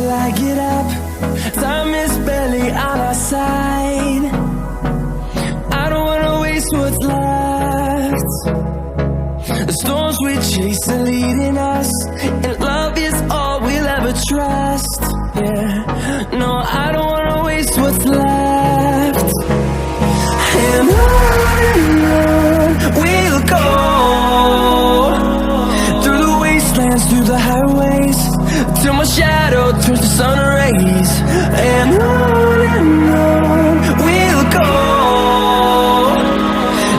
till I get up. Time is barely on our side. I don't wanna waste what's left. The storms we chase are leading us, and love is all we'll ever trust. Yeah, no, I don't wanna waste what's left. And on we'll go, through the wastelands, through the highways, till my shadow turns to sun rays. And on we'll go,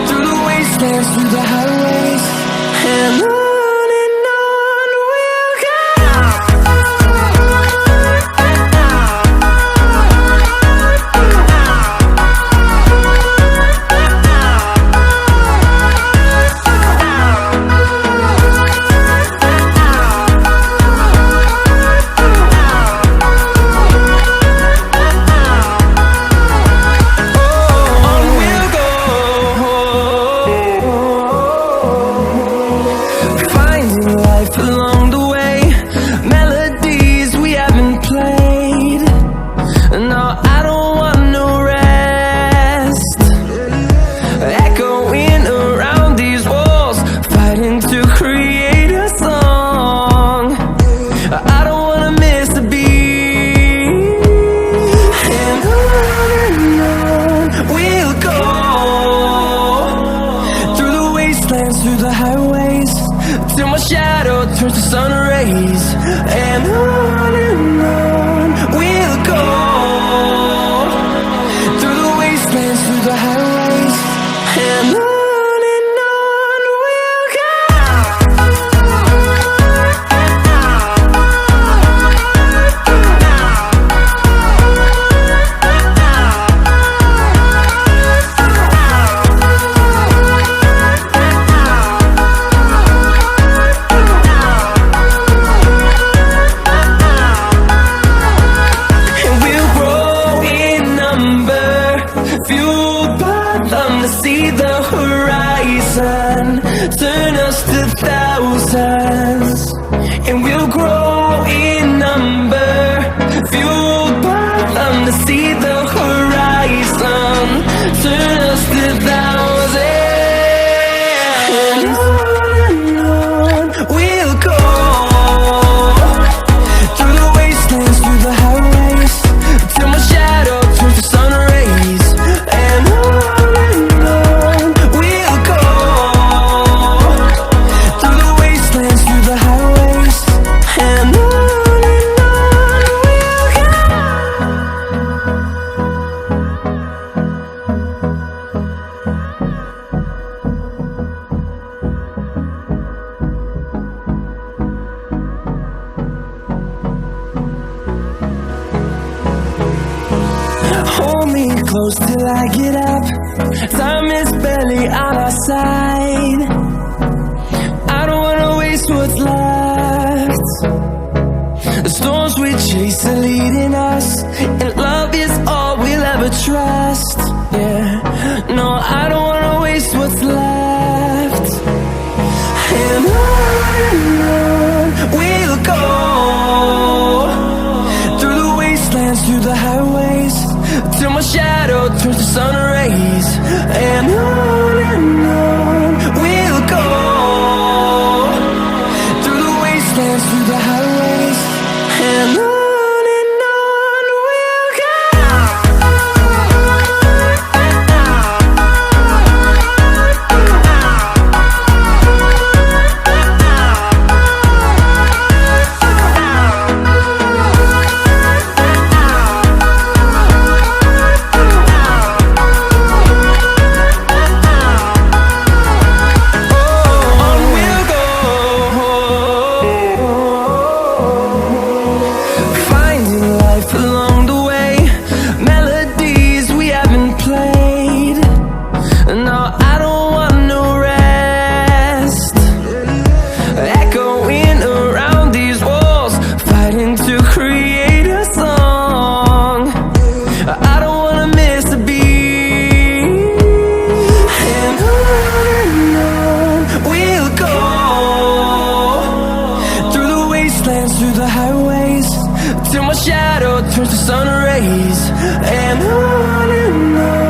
through the wastelands, through the highways, and on we'll go. Along the way, melodies we haven't played. No, I don't want no rest. Echoing around these walls, fighting to create a song. I don't wanna miss a beat. And on we'll go, through the wastelands, through the highways, till my shadow turns to sun rays. And on we'll go, through the wastelands, through the highways, and on we'll go. Fueled by them to see the horizon, turn us to thousands, and we'll grow in number. Fueled by them to see the horizon, turn us to thousands, and on we'll go, through the wastelands, through the highways, till my shadow turns to sun rays. And on we'll go, through the wastelands, through the highways, and on hold me close till I get up. Time is barely on our side. I don't wanna waste what's left. The storms we chase are leading us, and love is all we'll ever trust. Yeah, no, I don't wanna waste what's left. And on we'll go, through the wastelands, through the highways, till my shadow turns to sun rays. And on we'll go, through the wastelands, through the highways, and on. highways till my shadow turns to sun rays. And on